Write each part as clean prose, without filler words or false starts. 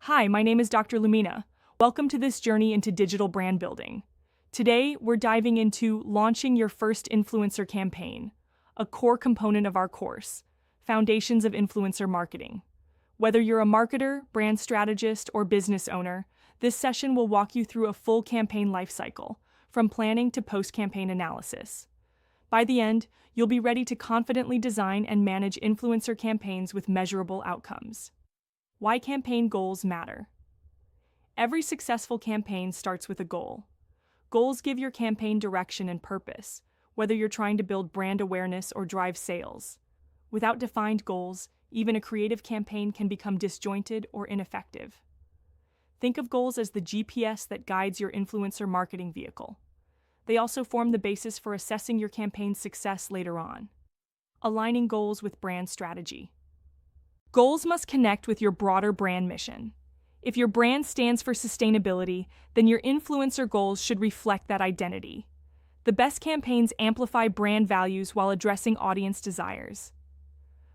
Hi, my name is Dr. Lumina. Welcome to this journey into digital brand building. Today, we're diving into launching your first influencer campaign, a core component of our course, Foundations of Influencer Marketing. Whether you're a marketer, brand strategist, or business owner, this session will walk you through a full campaign lifecycle, from planning to post-campaign analysis. By the end, you'll be ready to confidently design and manage influencer campaigns with measurable outcomes. Why campaign goals matter. Every successful campaign starts with a goal. Goals give your campaign direction and purpose, whether you're trying to build brand awareness or drive sales. Without defined goals, even a creative campaign can become disjointed or ineffective. Think of goals as the GPS that guides your influencer marketing vehicle. They also form the basis for assessing your campaign's success later on. Aligning goals with brand strategy. Goals must connect with your broader brand mission. If your brand stands for sustainability, then your influencer goals should reflect that identity. The best campaigns amplify brand values while addressing audience desires.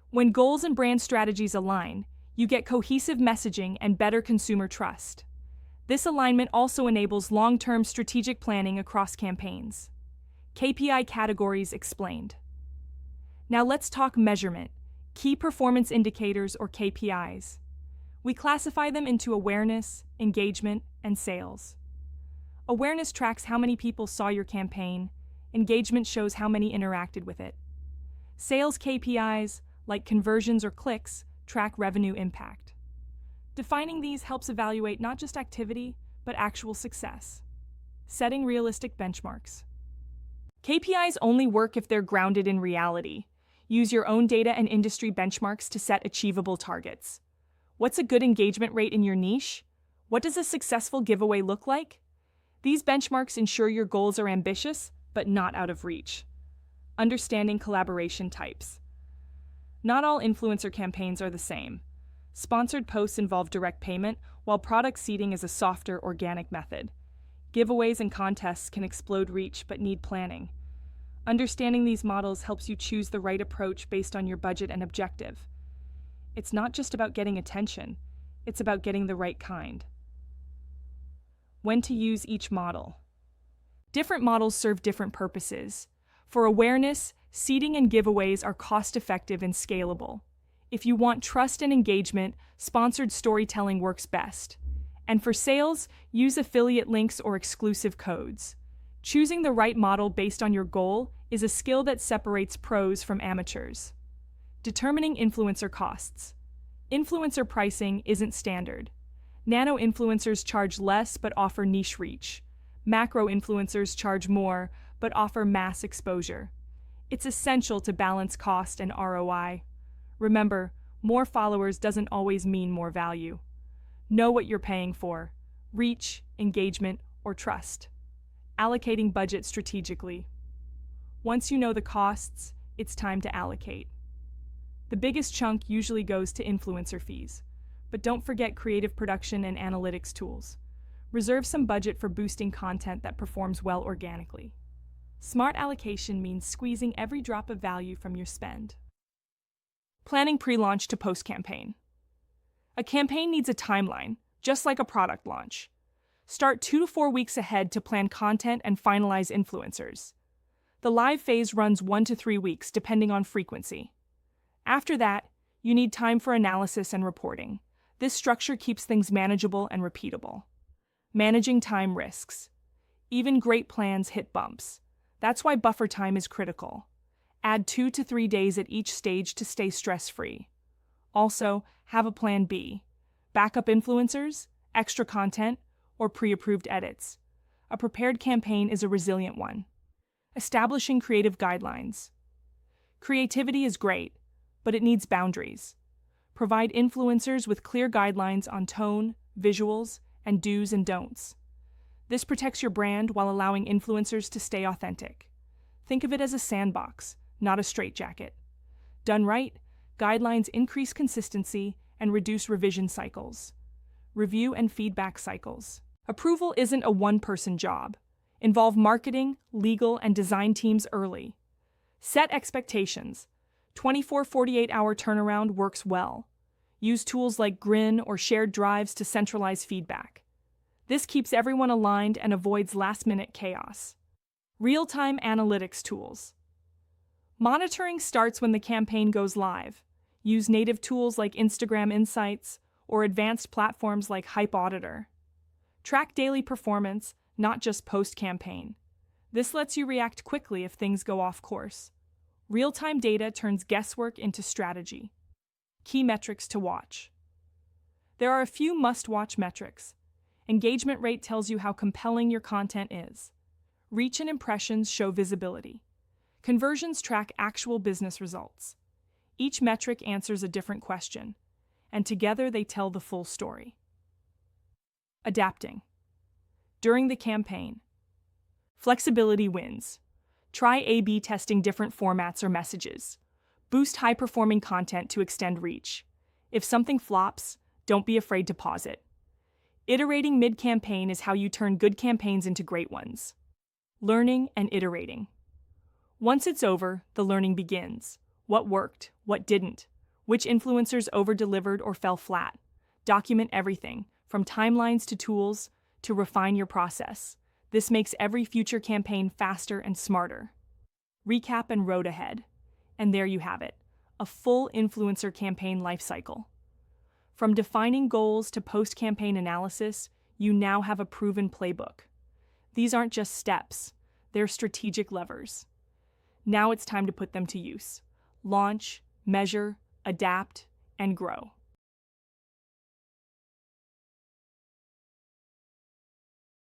When goals and brand strategies align, you get cohesive messaging and better consumer trust. This alignment also enables long-term strategic planning across campaigns. KPI categories explained. Now let's talk measurement, key performance indicators or KPIs. We classify them into awareness, engagement, and sales. Awareness tracks how many people saw your campaign. Engagement shows how many interacted with it. Sales KPIs, like conversions or clicks, track revenue impact. Defining these helps evaluate not just activity, but actual success. Setting realistic benchmarks. KPIs only work if they're grounded in reality. Use your own data and industry benchmarks to set achievable targets. What's a good engagement rate in your niche? What does a successful giveaway look like? These benchmarks ensure your goals are ambitious, but not out of reach. Understanding collaboration types. Not all influencer campaigns are the same. Sponsored posts involve direct payment, while product seeding is a softer, organic method. Giveaways and contests can explode reach but need planning. Understanding these models helps you choose the right approach based on your budget and objective. It's not just about getting attention, it's about getting the right kind. When to use each model. Different models serve different purposes. For awareness, seeding and giveaways are cost-effective and scalable. If you want trust and engagement, sponsored storytelling works best. And for sales, use affiliate links or exclusive codes. Choosing the right model based on your goal is a skill that separates pros from amateurs. Determining influencer costs. Influencer pricing isn't standard. Nano influencers charge less but offer niche reach. Macro influencers charge more but offer mass exposure. It's essential to balance cost and ROI. Remember, more followers doesn't always mean more value. Know what you're paying for: reach, engagement, or trust. Allocating budget strategically. Once you know the costs, it's time to allocate. The biggest chunk usually goes to influencer fees, but don't forget creative production and analytics tools. Reserve some budget for boosting content that performs well organically. Smart allocation means squeezing every drop of value from your spend. Planning pre-launch to post-campaign. A campaign needs a timeline, just like a product launch. Start 2 to 4 weeks ahead to plan content and finalize influencers. The live phase runs 1 to 3 weeks, depending on frequency. After that, you need time for analysis and reporting. This structure keeps things manageable and repeatable. Managing time risks. Even great plans hit bumps. That's why buffer time is critical. Add 2 to 3 days at each stage to stay stress-free. Also, have a plan B. Backup influencers, extra content, or pre-approved edits. A prepared campaign is a resilient one. Establishing creative guidelines. Creativity is great, but it needs boundaries. Provide influencers with clear guidelines on tone, visuals, and do's and don'ts. This protects your brand while allowing influencers to stay authentic. Think of it as a sandbox, not a straitjacket. Done right, guidelines increase consistency and reduce revision cycles. Review and feedback cycles. Approval isn't a one-person job. Involve marketing, legal, and design teams early. Set expectations. 24-48 hour turnaround works well. Use tools like Grin or shared drives to centralize feedback. This keeps everyone aligned and avoids last-minute chaos. Real-time analytics tools. Monitoring starts when the campaign goes live. Use native tools like Instagram Insights or advanced platforms like Hype Auditor. Track daily performance, not just post-campaign. This lets you react quickly if things go off course. Real-time data turns guesswork into strategy. Key metrics to watch. There are a few must-watch metrics. Engagement rate tells you how compelling your content is. Reach and impressions show visibility. Conversions track actual business results. Each metric answers a different question, and together they tell the full story. Adapting. During the campaign, flexibility wins. Try A/B testing different formats or messages. Boost high-performing content to extend reach. If something flops, don't be afraid to pause it. Iterating mid-campaign is how you turn good campaigns into great ones. Learning and iterating. Once it's over, the learning begins. What worked, what didn't, which influencers over-delivered or fell flat. Document everything, from timelines to tools, to refine your process. This makes every future campaign faster and smarter. Recap and road ahead. And there you have it, a full influencer campaign lifecycle. From defining goals to post-campaign analysis, you now have a proven playbook. These aren't just steps, they're strategic levers. Now it's time to put them to use. Launch, measure, adapt, and grow.